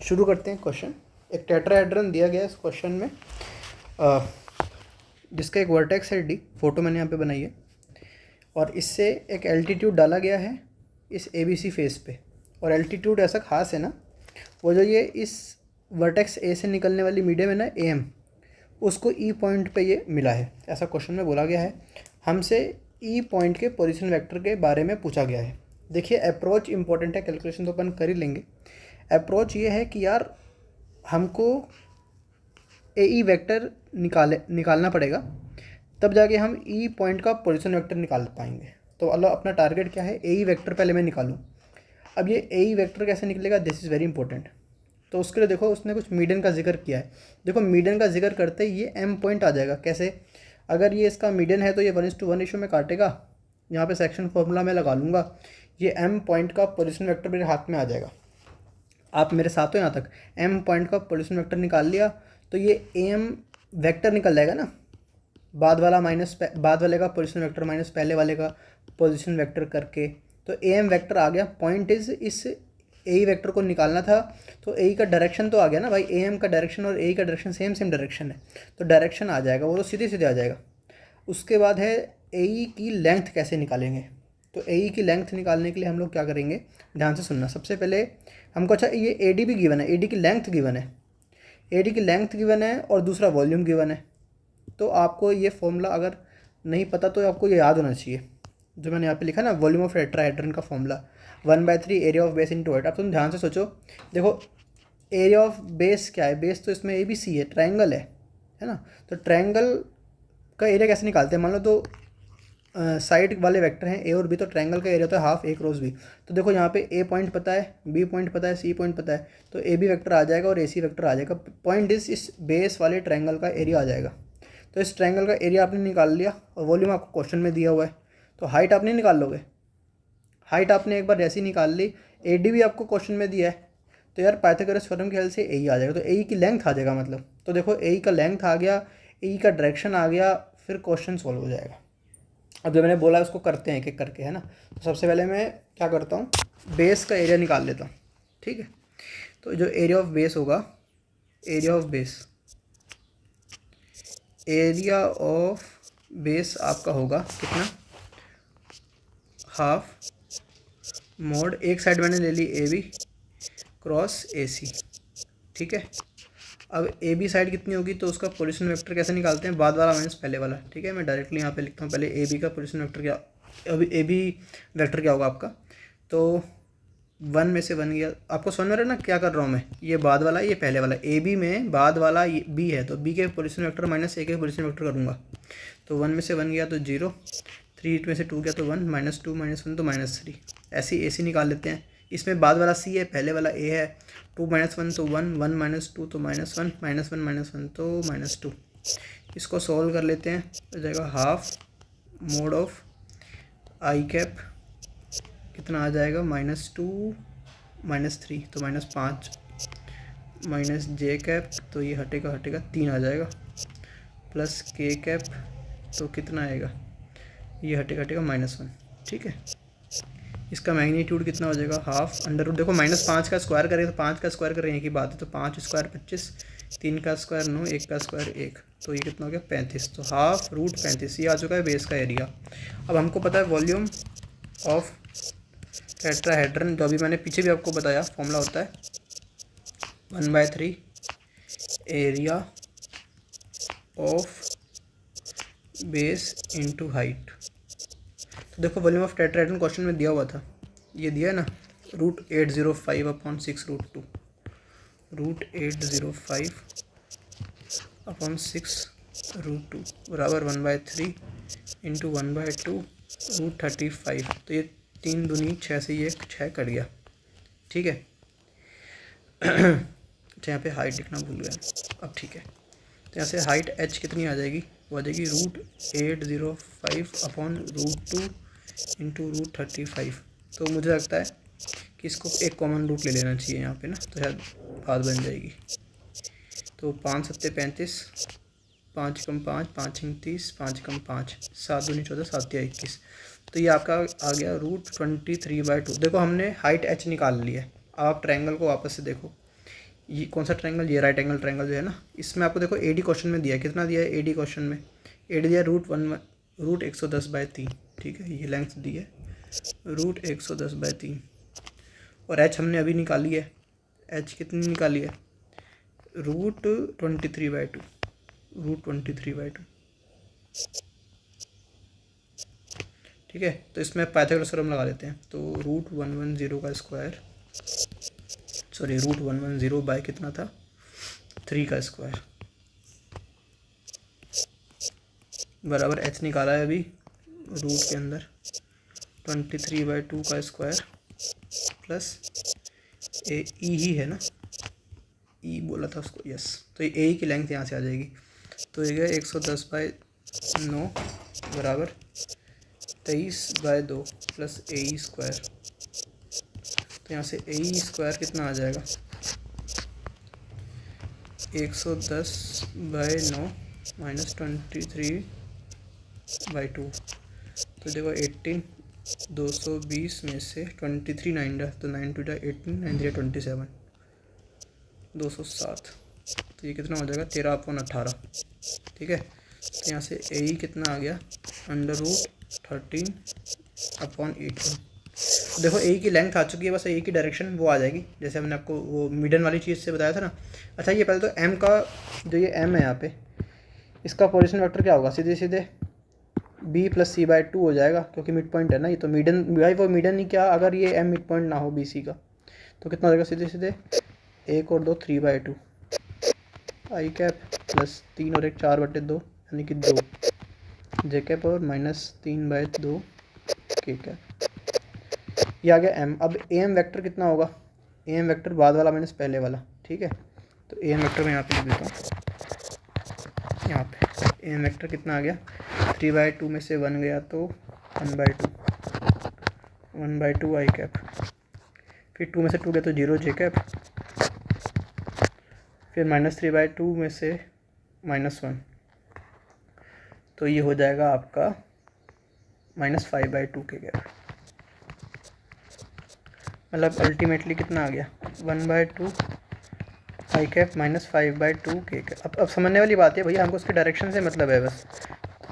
शुरू करते हैं क्वेश्चन। एक टेट्राहेड्रन दिया गया है इस क्वेश्चन में, जिसका एक वर्टेक्स है डी, फोटो मैंने यहाँ पे बनाई है, और इससे एक एल्टीट्यूड डाला गया है इस ABC फेस पे। और एल्टीट्यूड ऐसा खास है ना, वो जो ये इस वर्टेक्स ए से निकलने वाली मीडियम है ना AM, उसको E पॉइंट पे ये मिला है, ऐसा क्वेश्चन में बोला गया है। हमसे E पॉइंट के पोजीशन वेक्टर के बारे में पूछा गया है। देखिए अप्रोच इंपॉर्टेंट है, कैलकुलेशन तो अपन कर ही लेंगे। अप्रोच ये है कि यार हमको AE वेक्टर निकालना पड़ेगा, तब जाके हम E पॉइंट का पोजीशन वेक्टर निकाल पाएंगे। तो अल्लाह अपना टारगेट क्या है, AE वेक्टर पहले मैं निकालूं। अब ये AE वेक्टर कैसे निकलेगा, दिस इज़ वेरी इंपॉर्टेंट। तो उसके लिए देखो उसने कुछ मीडियन का जिक्र किया है। देखो मीडियन का जिक्र करते ही ये M पॉइंट आ जाएगा। कैसे, अगर ये इसका मीडियन है तो ये 1:1 रेशो में काटेगा। यहाँ पे सेक्शन फॉर्मूला मैं लगा लूँगा, ये M पॉइंट का पोजीशन वेक्टर मेरे हाथ में आ जाएगा। आप मेरे साथ हो यहाँ तक। M पॉइंट का पोजीशन वेक्टर निकाल लिया तो ये AM वेक्टर निकल जाएगा ना, बाद वाले का पोजीशन वेक्टर माइनस पहले वाले का पोजीशन वेक्टर करके, तो AM वेक्टर आ गया। पॉइंट इज इस AE वेक्टर को निकालना था, तो AE का डायरेक्शन तो आ गया ना भाई, AM का डायरेक्शन और AE का डायरेक्शन सेम डायरेक्शन है, तो डायरेक्शन आ जाएगा, वो तो सीधे आ जाएगा। उसके बाद है AE की लेंथ कैसे निकालेंगे। तो AE की लेंथ निकालने के लिए हम लोग क्या करेंगे, ध्यान से सुनना। सबसे पहले हमको, अच्छा ये AD भी गिवन है, AD की लेंथ गिवन है, AD की लेंथ गिवन है और दूसरा वॉल्यूम गिवन है। तो आपको ये फॉर्मूला अगर नहीं पता तो आपको ये याद होना चाहिए, जो मैंने यहाँ पे लिखा ना, वॉल्यूम ऑफ टेट्राहेड्रन का formula 1/3 area of base into height. अब तुम ध्यान से सोचो, देखो एरिया ऑफ बेस क्या है, बेस तो इसमें ABC है, ट्रायंगल है ना। तो ट्रायंगल का एरिया कैसे निकालते हैं, मान लो तो साइड वाले वेक्टर हैं A और B, तो ट्रायंगल का एरिया होता है हाफ A क्रॉस B। तो देखो यहाँ पे A पॉइंट पता है, B पॉइंट पता है, C पॉइंट पता है, तो AB वेक्टर आ जाएगा और AC वेक्टर आ जाएगा। पॉइंट इस बेस वाले ट्रायंगल का एरिया आ जाएगा। तो इस ट्रायंगल का एरिया आपने निकाल लिया, और वॉल्यूम आपको क्वेश्चन में दिया हुआ है। तो हाइट आप नहीं निकाल लोगे, हाइट आपने एक बार जैसी निकाल ली। AD भी आपको क्वेश्चन में दिया है, तो यार पाइथागोरस थ्योरम की हेल्प से AE आ जाएगा, तो AE की लेंथ आ जाएगा मतलब। तो देखो AE का लेंथ आ गया, AE का डायरेक्शन आ गया, फिर क्वेश्चन सॉल्व हो जाएगा। अब जो मैंने बोला उसको करते हैं एक एक करके, है ना। तो सबसे पहले मैं क्या करता हूँ, बेस का एरिया निकाल लेता हूँ, ठीक है। तो जो एरिया ऑफ बेस होगा, एरिया ऑफ बेस आपका होगा कितना, हाफ मोड, एक साइड मैंने ले ली AB क्रॉस AC, ठीक है। अब AB साइड कितनी होगी, तो उसका पोजीशन वेक्टर कैसे निकालते हैं, बाद वाला माइनस पहले वाला, ठीक है। मैं डायरेक्टली यहाँ पे लिखता हूँ, पहले AB का पोजीशन वेक्टर क्या, अभी AB वेक्टर क्या होगा आपका, तो 1 में से 1 गया। आपको समझ में रहा ना क्या कर रहा हूँ मैं, ये बाद वाला ये पहले वाला, AB में बाद वाला ये B है, तो B के पोजीशन वेक्टर माइनस A के पोजीशन वेक्टर करूँगा। तो 1 में से 1 गया तो 0, 3 में से 2 गया तो 1, -2 -1 तो -3। ऐसे AC निकाल लेते हैं। इसमें बाद वाला C है, पहले वाला A है, 2 - 1 तो 1, 1 - 2 तो -1, -1 तो -2। इसको सॉल्व कर लेते हैं, हो जाएगा half mode of I cap, कितना आ जाएगा, -2 -3 तो -5, -J कैप, तो ये हटेगा 3 आ जाएगा, प्लस K कैप, तो कितना आएगा, ये हटेगा -1, ठीक है। इसका मैग्नीट्यूड कितना हो जाएगा, हाफ अंडर रूट, देखो -5 का स्क्वायर करें तो 5 का स्क्वायर करें एक ही बात है, तो 5 स्क्वायर 25, 3 का स्क्वायर 9, 1 का स्क्वायर 1, तो ये कितना हो गया 35। तो हाफ रूट 35 ये आ चुका है बेस का एरिया। अब हमको पता है वॉल्यूम ऑफ टेट्राहेड्रन, जो अभी मैंने पीछे भी आपको बताया फॉर्मूला होता है 1/3 area of base into height. तो देखो वॉल्यूम ऑफ टेट्राहेड्रन क्वेश्चन में दिया हुआ था, ये दिया है ना, √805/6√2, √805/6√2 बराबर 1/3 इंटू 1/2 √35। तो ये 3 दूनी 6 से ये 6 कट गया, ठीक है। अच्छा यहाँ पे हाइट लिखना भूल गया, अब ठीक है। तो यहाँ से हाइट H कितनी आ जाएगी, वो आ जाएगी √805/√2 इंटू √35। तो मुझे लगता है कि इसको एक कॉमन रूट ले लेना चाहिए यहाँ पे ना, तो शायद बात बन जाएगी। तो 5 × 7 = 35, 5 × 5 = 5 × 30, 5 × 5 = 7 दूनी 14, 7 × 21। तो ये आपका आ गया √23/2। देखो हमने हाइट H निकाल ली है। अब आप ट्रायंगल को वापस से देखो, ये कौन सा ट्रायंगल, ये राइट एंगल ट्रायंगल जो है ना, इसमें आपको देखो AD क्वेश्चन में दिया है, कितना दिया है AD क्वेश्चन में, AD दिया रूट 110/3, ठीक है, ये लेंथ दी है रूट 110/3, और H हमने अभी निकाली है, H कितनी निकाली है रूट 23/2, रूट 23/2, ठीक है। तो इसमें पाइथागोरस थ्योरम लगा लेते हैं, तो रूट 110 का स्क्वायर, सॉरी रूट 110 बाय कितना था 3 का स्क्वायर, बराबर H निकाला है अभी रूट के अंदर 23/2 का स्क्वायर प्लस ए ई ही है ना, ई बोला था उसको, यस, तो ये ए की लेंथ यहाँ से आ जाएगी, तो ये गया 110/9 बराबर 23/2 प्लस ए ई स्क्वायर, तो यहाँ से ए ई स्क्वायर कितना आ जाएगा 110/9 माइनस 23/2, तो देखो 18, 220 में से 23 9 रहा, तो 9 2 18, 9 3 27, 207, तो ये कितना हो जाएगा 13/18, ठीक है। तो यहाँ से ए कितना आ गया √13/18, देखो ए की लेंथ आ चुकी है, बस ए की डायरेक्शन वो आ जाएगी, जैसे हमने आपको वो मिडन वाली चीज़ से बताया था ना। अच्छा, ये पहले तो एम का जो ये एम है यहाँ पे, इसका पोजीशन वेक्टर क्या होगा, सीधे सीधे b + c/2 हो जाएगा, क्योंकि मिड पॉइंट है ना ये, तो मिडन भाई वो मिडन ही क्या, अगर ये m मिड पॉइंट ना हो BC का, तो कितना हो जाएगा सीधे सीधे 1 और 2 3/2 i कैप प्लस 3 और 1 4/2 यानी कि 2 j कैप और माइनस 3/2 k कैप, ये आ गया m। अब am वेक्टर कितना होगा, am वेक्टर बाद वाला माइनस पहले वाला, ठीक है। तो am वेक्टर मैं यहाँ पे लिख देता हूँ, यहाँ पे am वेक्टर कितना आ गया 3/2 में से 1 गया तो 1/2 i कैप, फिर 2 में से 2 गया तो 0 j कैप, फिर -3/2 में से -1, तो ये हो जाएगा आपका -5/2 k कैप, मतलब अल्टीमेटली कितना आ गया 1/2 i कैप -5/2 k कैप। अब समझने वाली बात है भैया, हमको उसके डायरेक्शन से मतलब है बस,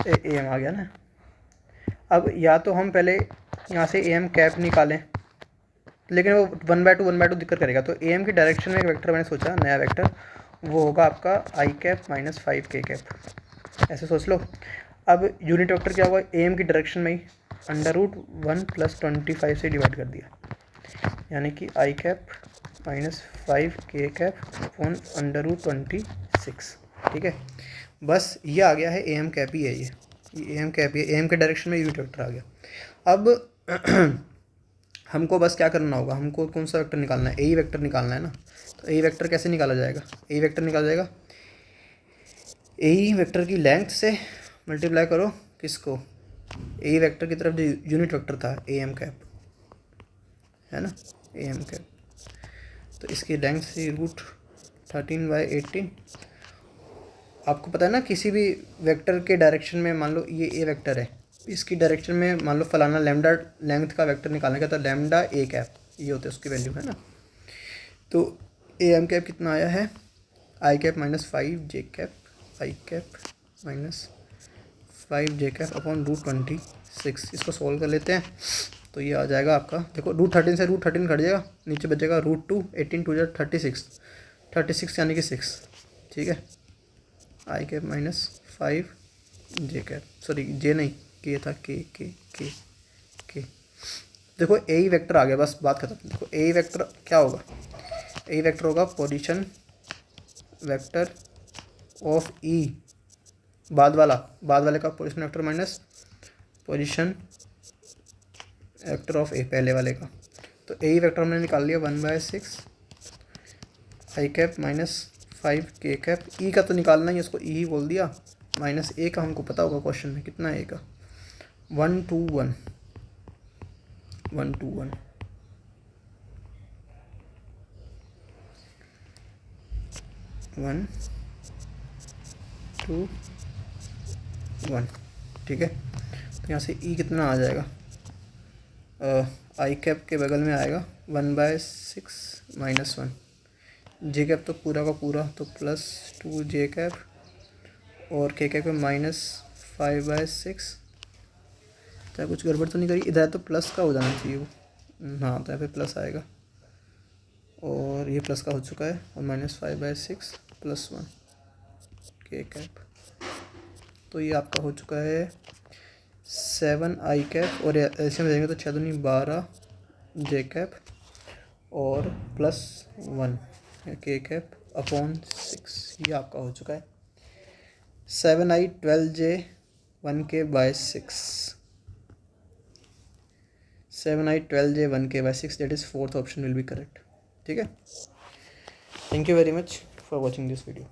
am आ गया ना। अब या तो हम पहले यहाँ से am कैप निकालें, लेकिन वो 1/2 दिक्कत करेगा, तो am की डायरेक्शन में एक वेक्टर मैंने सोचा नया वेक्टर, वो होगा आपका i कैप -5 k कैप, ऐसे सोच लो। अब यूनिट वेक्टर क्या होगा am की डायरेक्शन में ही √1 + 25 से डिवाइड कर दिया, यानी कि i cap -5 k cap upon √26, ठीक है। बस ये आ गया है am कैप ही है, ये am कैप है, am के डायरेक्शन में यूनिट वेक्टर आ गया। अब हमको बस क्या करना होगा, हमको कौन सा वेक्टर निकालना है, ए वेक्टर निकालना है ना। तो ए वेक्टर कैसे निकाला जाएगा, ए वेक्टर निकाला जाएगा ए वेक्टर की लेंथ से मल्टीप्लाई करो किसको, ए वेक्टर की तरफ जो यूनिट वेक्टर था am कैप है ना, am कैप, तो इसकी लेंथ से √13/18, आपको पता है ना किसी भी वेक्टर के डायरेक्शन में, मान लो ये ए वेक्टर है, इसकी डायरेक्शन में मान लो फलाना लैम्डा लेंथ का वेक्टर निकालने का, तो लैम्डा ए कैप ये होता है उसकी वैल्यू है ना। तो ए एम कैप कितना आया है आई कैप -5 j कैप, आई कैप -5 j कैप अपॉन √26, इसको सॉल्व कर लेते हैं, तो ये आ जाएगा आपका, देखो √13 से √13 घट जाएगा, नीचे बचेगा √2, 18 2 36 यानी कि 6, ठीक है। आई कैप -5 j कैप, सॉरी जे नहीं के था, के देखो ए वेक्टर आ गया, बस बात खत्म। देखो ए वेक्टर क्या होगा, ए वेक्टर होगा पोजीशन वेक्टर ऑफ ई, बाद वाले का position vector minus position vector of A पहले वाले का। तो ए वेक्टर हमने निकाल लिया 1/6 आई कैप -5 k कैप, ई का तो निकालना ही, उसको ई ही बोल दिया, माइनस ए का हमको पता होगा क्वेश्चन में कितना है ए का 1 2 1 1 2 1 1 2 1, ठीक है। तो यहाँ से ई कितना आ जाएगा, आई कैप के बगल में आएगा 1/6 -1, जे कैप तो पूरा का पूरा, तो +2 जे कैप और के कैप में -5/6। क्या कुछ गड़बड़ तो नहीं करी? इधर तो प्लस का हो जाना चाहिए वो। हाँ, तो यहाँ पे प्लस आएगा और ये प्लस का हो चुका है। और -5/6 +1 के कैप, तो ये आपका हो चुका है 7 आई कैप। और ऐसे में देंगे तो 6 दूनी 12 जे कैप और +1 के कैप अपॉन 6। ये आपका हो चुका है 7i 12j 1k/6। 7i 12j 1k/6, that is fourth option will be correct. ठीक है, thank you very much for watching this video.